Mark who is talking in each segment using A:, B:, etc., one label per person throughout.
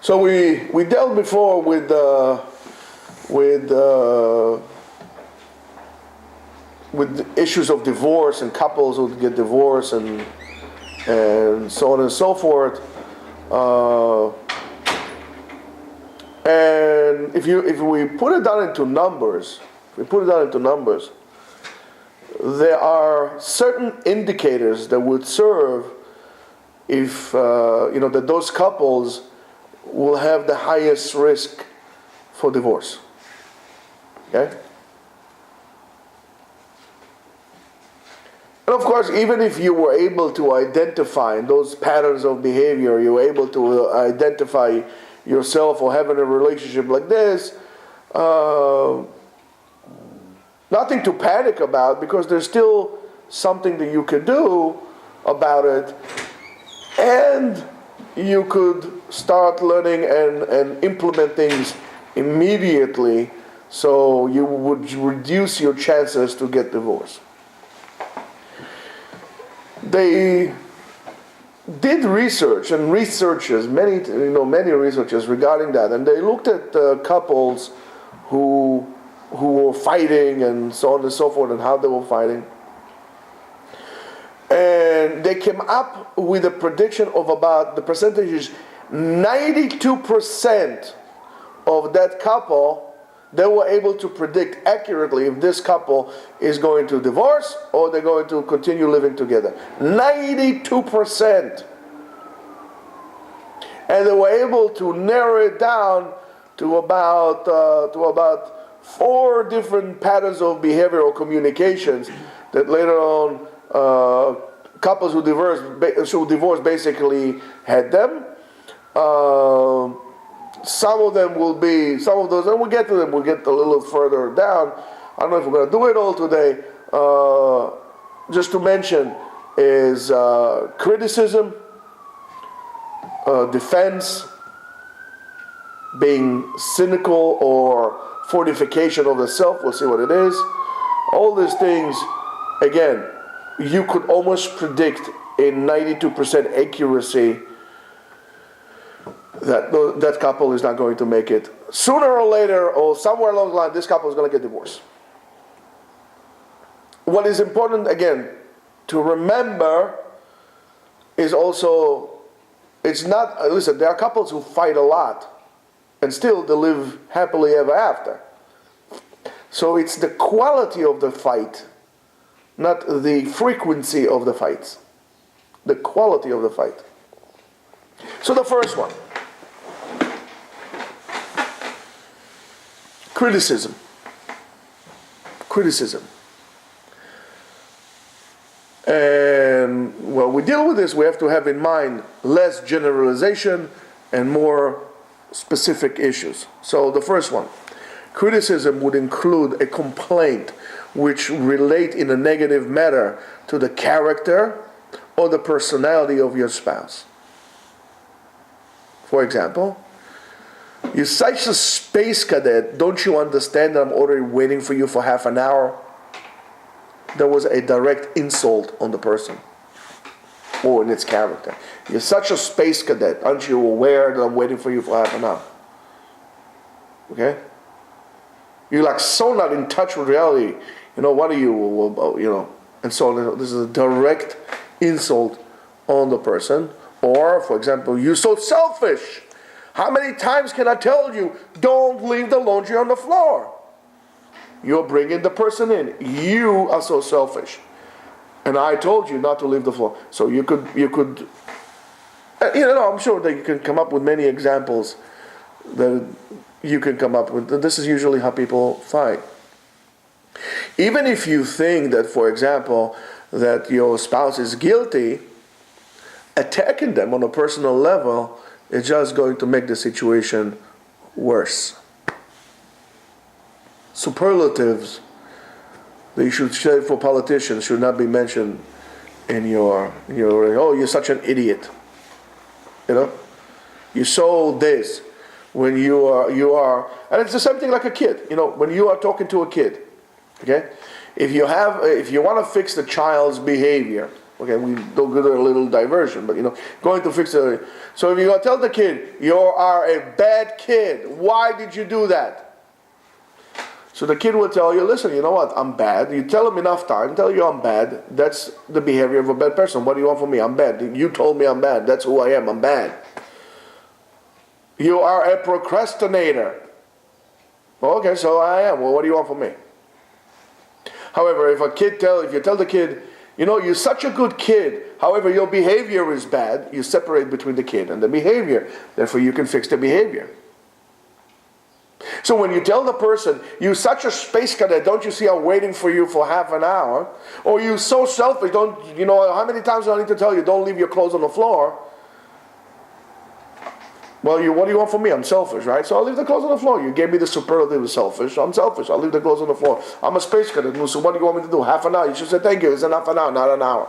A: So we dealt before with issues of divorce and couples who get divorced and so on and so forth. And if we put it down into numbers, there are certain indicators that would serve if that those couples will have the highest risk for divorce. Okay? And of course, even if you were able to identify those patterns of behavior, you were able to identify yourself or having a relationship like this, nothing to panic about, because there's still something that you can do about it, and you could start learning and implement things immediately, so you would reduce your chances to get divorced. They did research, and many researchers regarding that, and they looked at couples who were fighting and so on and so forth, and how they were fighting. And they came up with a prediction of about, the percentage is 92% of that couple, they were able to predict accurately if this couple is going to divorce or they're going to continue living together. 92%. And they were able to narrow it down to about 4 different patterns of behavior or communications that later on couples who divorce basically had them. Some of those, and we'll get to them, we'll get a little further down. I don't know if we're going to do it all today. Just to mention is criticism, defense, being cynical or fortification of the self, we'll see what it is. All these things, again, you could almost predict in 92% accuracy that couple is not going to make it. Sooner or later, or somewhere along the line, this couple is going to get divorced. What is important, again, to remember is also, it's not, listen, there are couples who fight a lot and still they live happily ever after. So it's the quality of the fight, not the frequency of the fights. The quality of the fight. So the first one. Criticism. And when we deal with this, we have to have in mind less generalization and more specific issues. So the first one, criticism would include a complaint which relate in a negative manner to the character or the personality of your spouse. For example, you're such a space cadet, don't you understand that I'm already waiting for you for half an hour? There was a direct insult on the person or in its character. You're such a space cadet, aren't you aware that I'm waiting for you for half an hour? Okay? You're like so not in touch with reality. What are you, and so on. This is a direct insult on the person. Or, for example, you're so selfish. How many times can I tell you, don't leave the laundry on the floor? You're bringing the person in. You are so selfish. And I told you not to leave the floor. So you could, I'm sure that you can come up with many examples that you can come up with. This is usually how people fight. Even if you think that, for example, that your spouse is guilty, attacking them on a personal level is just going to make the situation worse. Superlatives that you should say for politicians should not be mentioned in your you're such an idiot. You so this when you are, and it's the same thing like a kid. When you are talking to a kid, okay, if you want to fix the child's behavior, Okay, we do get a little diversion, but going to fix it. So if you tell the kid, you are a bad kid, why did you do that? So the kid will tell you, listen, you know what, I'm bad. You tell him enough time, tell you I'm bad. That's the behavior of a bad person. What do you want from me? I'm bad. You told me I'm bad. That's who I am. I'm bad. You are a procrastinator. Okay, so I am. Well, what do you want from me? However, if you tell the kid, you're such a good kid, however, your behavior is bad, you separate between the kid and the behavior. Therefore, you can fix the behavior. So when you tell the person, you're such a space cadet, don't you see I'm waiting for you for half an hour? Or you're so selfish, how many times do I need to tell you, don't leave your clothes on the floor? Well, what do you want from me? I'm selfish, right? So I'll leave the clothes on the floor. You gave me the superlative of selfish. I'm selfish. I'll leave the clothes on the floor. I'm a space cadet. So what do you want me to do? Half an hour? You should say thank you. It's enough an hour, not an hour.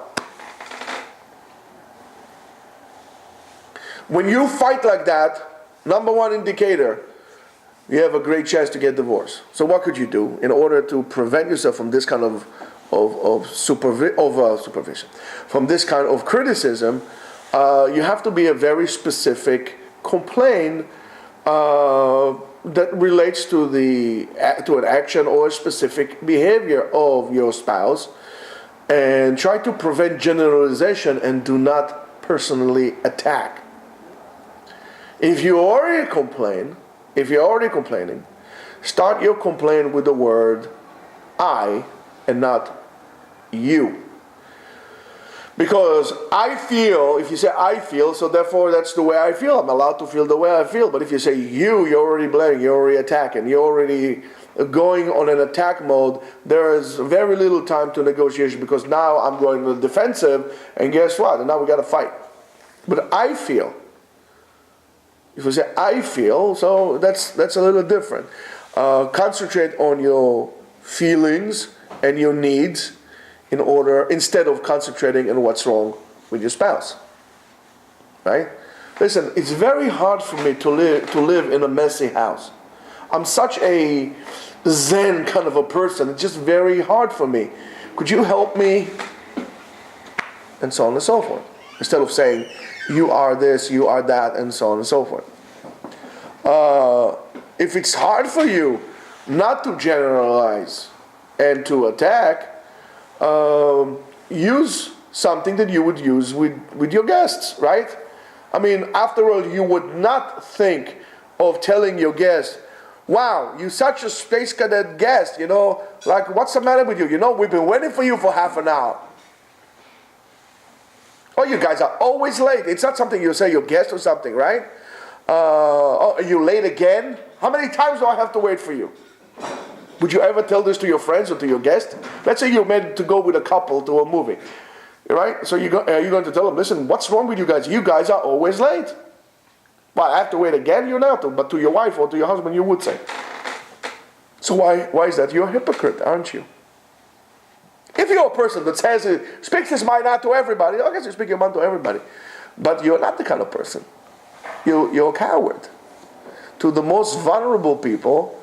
A: When you fight like that, number one indicator, you have a great chance to get divorced. So what could you do in order to prevent yourself from this kind of supervision, from this kind of criticism? You have to be a very specific complaint that relates to an action or a specific behavior of your spouse, and try to prevent generalization and do not personally attack. If you're already complaining, start your complaint with the word I and not you. Because I feel, if you say I feel, so therefore that's the way I feel. I'm allowed to feel the way I feel. But if you say you're already blaming, you're already attacking, you're already going on an attack mode, there is very little time to negotiation, because now I'm going to the defensive, and guess what? And now we got to fight. But I feel. If you say I feel, so that's a little different. Concentrate on your feelings and your needs instead of concentrating on what's wrong with your spouse. Right? Listen, it's very hard for me to live in a messy house. I'm such a Zen kind of a person. It's just very hard for me. Could you help me? And so on and so forth. Instead of saying, you are this, you are that, and so on and so forth. If it's hard for you not to generalize and to attack, use something that you would use with your guests, right? I mean, after all, you would not think of telling your guest, wow, you're such a space cadet guest, like, what's the matter with you? We've been waiting for you for half an hour. Oh, you guys are always late. It's not something you say your guest or something, right? Oh, are you late again? How many times do I have to wait for you? Would you ever tell this to your friends or to your guest? Let's say you're meant to go with a couple to a movie, right? So you're going to tell them, listen, what's wrong with you guys? You guys are always late. Well, I have to wait again? You're not to, but to your wife or to your husband you would say. So why is that? You're a hypocrite, aren't you? If you're a person that says, speaks his mind out to everybody, okay, so speak your mind to everybody. But you're not the kind of person. You're a coward. To the most vulnerable people,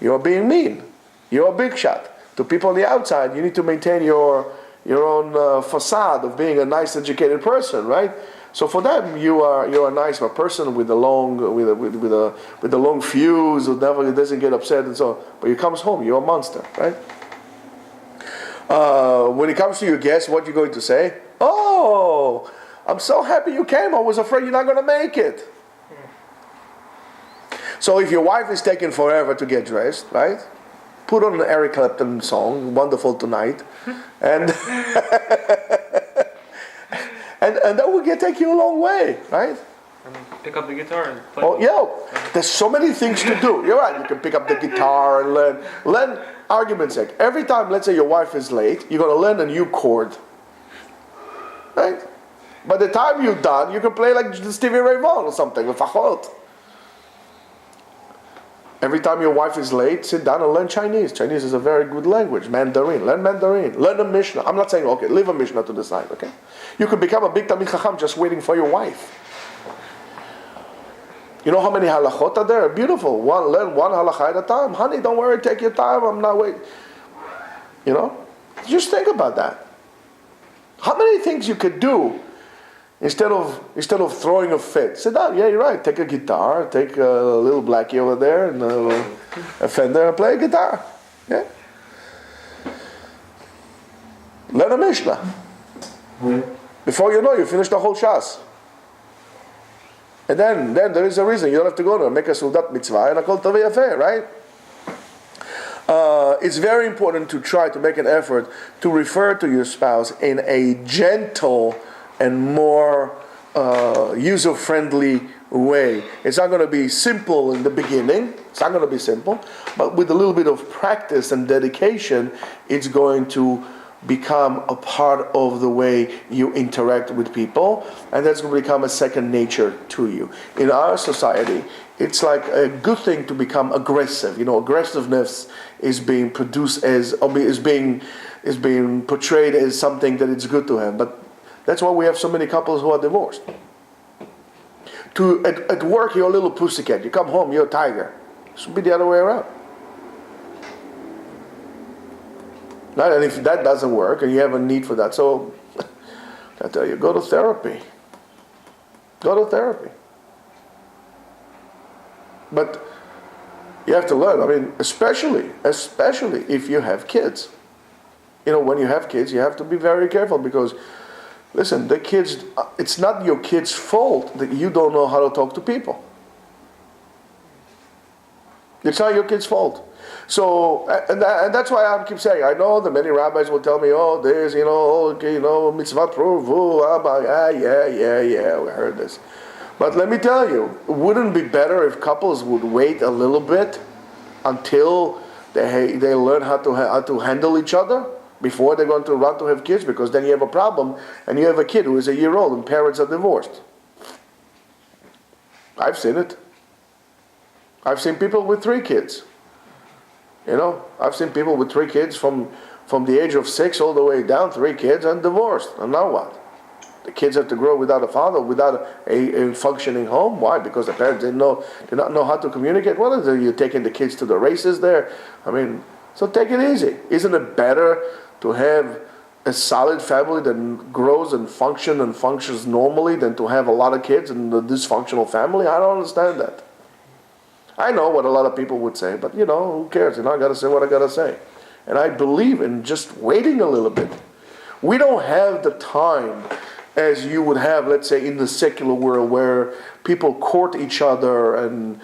A: you're being mean. You're a big shot. To people on the outside, you need to maintain your own facade of being a nice, educated person, right? So for them, you're a nice person with a long fuse who never doesn't get upset and so on. But he comes home, you're a monster, right? When it comes to your guests, what you're going to say? Oh, I'm so happy you came. I was afraid you're not going to make it. So if your wife is taking forever to get dressed, right? Put on an Eric Clapton song, Wonderful Tonight, and and that will take you a long way, right?
B: Pick up the guitar and play.
A: Oh, yeah. There's so many things to do. You're right. You can pick up the guitar and learn argument's sake. Every time, let's say your wife is late, you're going to learn a new chord, right? By the time you're done, you can play like Stevie Ray Vaughan or something with Fachot. Every time your wife is late, sit down and learn Chinese. Chinese is a very good language. Mandarin. Learn Mandarin. Learn a Mishnah. I'm not saying, okay, leave a Mishnah to the side, okay? You could become a big Talmid Chacham just waiting for your wife. You know how many halachot are there? Beautiful. Learn one halachah at a time. Honey, don't worry, take your time. I'm not waiting. Just think about that. How many things you could do instead of throwing a fit? Sit down. Yeah, you're right. Take a guitar. Take a little Blackie over there and a Fender and play a guitar. Yeah. Learn a Mishnah. Before you know, you finish the whole Shas. And then there is a reason. You don't have to go to make a Sudat Mitzvah and a Kol Tov Yafeh, right? It's very important to try to make an effort to refer to your spouse in a gentle and more user-friendly way. It's not going to be simple in the beginning. It's not going to be simple. But with a little bit of practice and dedication, it's going to become a part of the way you interact with people, and that's going to become a second nature to you. In our society, it's like a good thing to become aggressive. Aggressiveness is being produced is being portrayed as something that it's good to have. But that's why we have so many couples who are divorced. At work, you're a little pussycat. You come home, you're a tiger. It should be the other way around. Right? And if that doesn't work, and you have a need for that, so I tell you, go to therapy. Go to therapy. But you have to learn. I mean, especially if you have kids. When you have kids, you have to be very careful because, listen, the kids. It's not your kid's fault that you don't know how to talk to people. It's not your kid's fault. So, and that's why I keep saying, I know that many rabbis will tell me, there's, mitzvah proof, yeah, we heard this. But let me tell you, wouldn't it be better if couples would wait a little bit until they learn how to handle each other before they're going to run to have kids? Because then you have a problem, and you have a kid who is a year old, and parents are divorced. I've seen it. I've seen people with 3 kids. I've seen people with 3 kids from the age of 6 all the way down, 3 kids and divorced. And now what? The kids have to grow without a father, without a functioning home. Why? Because the parents did not know how to communicate. What is it? You're taking the kids to the races there? I mean, so take it easy. Isn't it better to have a solid family that grows and functions normally than to have a lot of kids and a dysfunctional family? I don't understand that. I know what a lot of people would say, but who cares? I got to say what I got to say. And I believe in just waiting a little bit. We don't have the time as you would have, let's say, in the secular world where people court each other and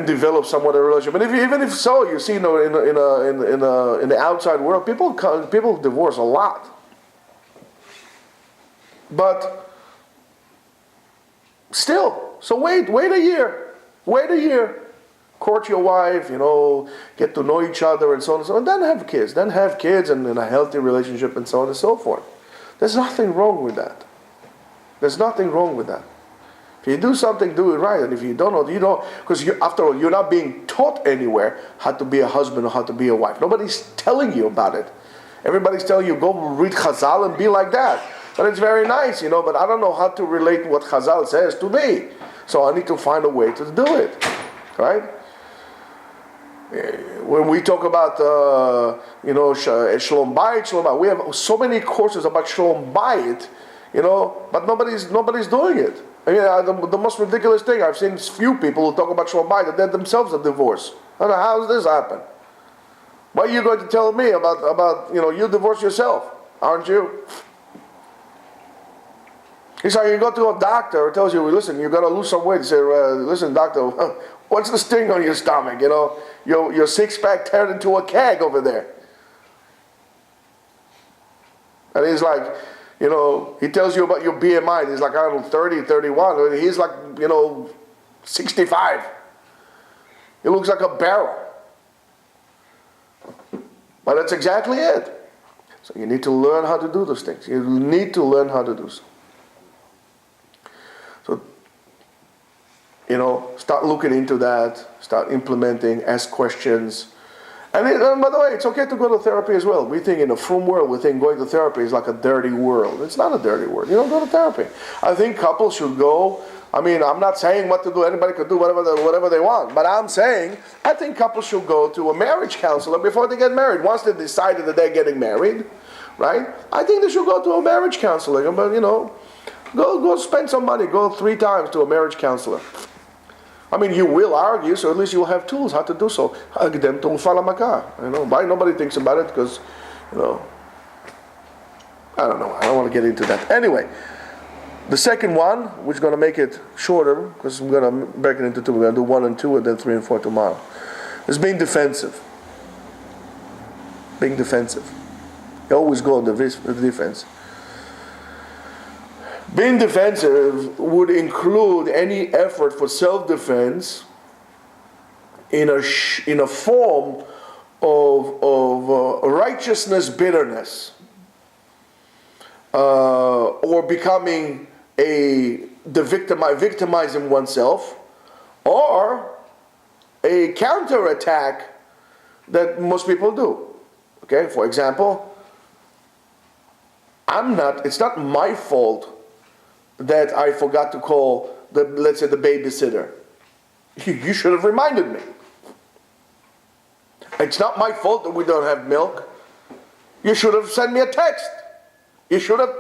A: develop somewhat a relationship. And even if so, you see, in the outside world, people divorce a lot. But still, so wait a year. Wait a year, court your wife, get to know each other and so on and so on, and then have kids. Then have kids and in a healthy relationship and so on and so forth. There's nothing wrong with that. There's nothing wrong with that. If you do something, do it right. And if you don't know, you don't, because after all, you're not being taught anywhere how to be a husband or how to be a wife. Nobody's telling you about it. Everybody's telling you, go read Chazal and be like that. But it's very nice, but I don't know how to relate what Chazal says to me. So I need to find a way to do it, right? When we talk about, Shalom Bayit, we have so many courses about Shalom Bayit, but nobody's doing it. I mean, the most ridiculous thing, I've seen few people who talk about Shalom Bayit that they themselves are divorced. I don't know, how does this happen? What are you going to tell me about you divorce yourself, aren't you? It's like you go to a doctor who tells you, listen, you've got to lose some weight. You say, listen, doctor, what's the sting on your stomach? Your six-pack turned into a keg over there. And he's like, he tells you about your BMI. He's like, I don't know, 30, 31. He's like, 65. He looks like a barrel. But that's exactly it. So you need to learn how to do those things. You need to learn how to do so. So, start looking into that, start implementing, ask questions. And by the way, it's okay to go to therapy as well. We think in a frum world, we think going to therapy is like a dirty world. It's not a dirty world. You don't go to therapy. I think couples should go. I mean, I'm not saying what to do. Anybody could do whatever they want. But I'm saying I think couples should go to a marriage counselor before they get married. Once they decided that they're getting married, right? I think they should go to a marriage counselor. But go spend some money. Go 3 times to a marriage counselor. I mean, you will argue, so at least you'll have tools how to do so. Agdem to falamaka. Why nobody thinks about it? Because, I don't know. I don't want to get into that. Anyway, the second one, which is going to make it shorter, because I'm going to break it into 2. We're going to do 1 and 2, and then 3 and 4 tomorrow. Is being defensive. Being defensive. You always go on the defense. Being defensive would include any effort for self-defense in a form of righteousness bitterness, or becoming victimizing oneself, or a counterattack that most people do. Okay, for example, it's not my fault that I forgot to call let's say the babysitter. You should have reminded me. It's not my fault that we don't have milk. You should have sent me a text. You should have,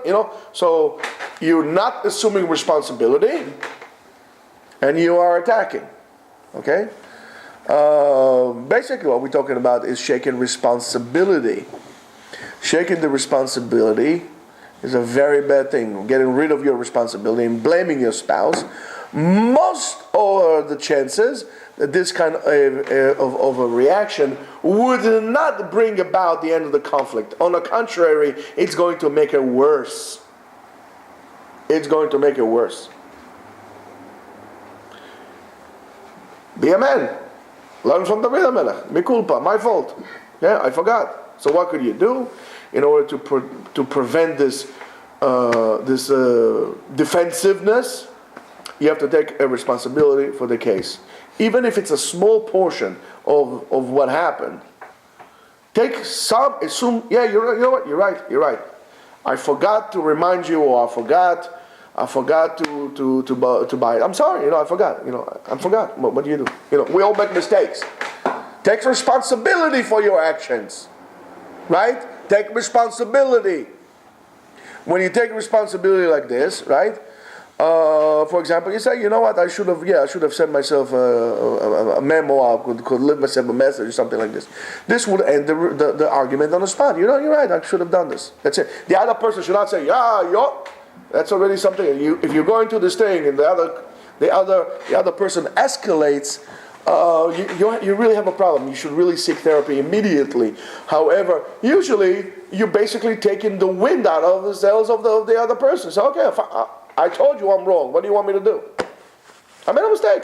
A: so you're not assuming responsibility and you are attacking. Okay? Basically what we're talking about is shaking responsibility. Shaking the responsibility is a very bad thing. Getting rid of your responsibility and blaming your spouse. Most of the chances that this kind of a reaction would not bring about the end of the conflict. On the contrary, it's going to make it worse. It's going to make it worse. Be a man. Learn from David HaMelech. Mi culpa, my fault. Yeah, I forgot. So what could you do in order to prevent this defensiveness? You have to take a responsibility for the case, even if it's a small portion of what happened. Assume. Yeah, you're right. You're right. I forgot to remind you, or I forgot to buy it. I'm sorry. I forgot. I forgot. What do you do? We all make mistakes. Take responsibility for your actions. Right? Take responsibility. When you take responsibility like this, right? For example, you say, what? I should have sent myself a memo. I could leave myself a message or something like this. This would end the argument on the spot. You're right. I should have done this. That's it. The other person should not say, that's already something. If you're going to this thing and the other person escalates, you really have a problem. You should really seek therapy immediately. However, usually you're basically taking the wind out of the sails of the other person. So okay, I told you I'm wrong. What do you want me to do? I made a mistake.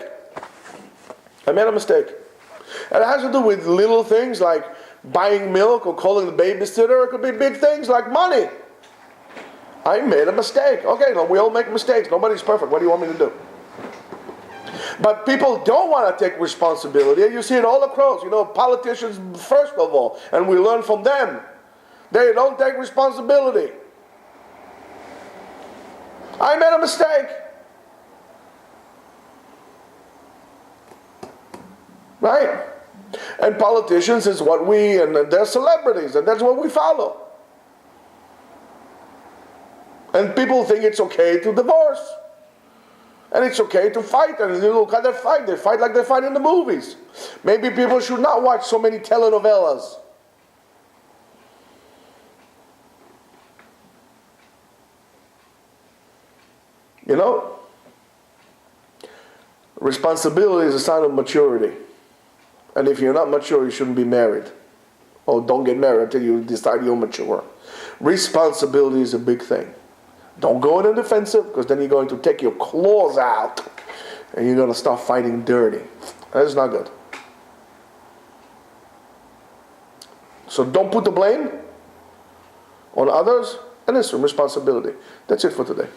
A: And it has to do with little things like buying milk or calling the babysitter. It could be big things like money. I made a mistake. Okay, we all make mistakes. Nobody's perfect. What do you want me to do? But people don't want to take responsibility. You see it all across. Politicians first of all. And we learn from them. They don't take responsibility. I made a mistake. Right? And politicians is what and they're celebrities, and that's what we follow. And people think it's okay to divorce. And it's okay to fight. And you look at their fight. They fight like they fight in the movies. Maybe people should not watch so many telenovelas. Responsibility is a sign of maturity. And if you're not mature, you shouldn't be married. Or don't get married until you decide you're mature. Responsibility is a big thing. Don't go in the defensive, because then you're going to take your claws out and you're going to start fighting dirty. That is not good. So don't put the blame on others, and assume responsibility. That's it for today.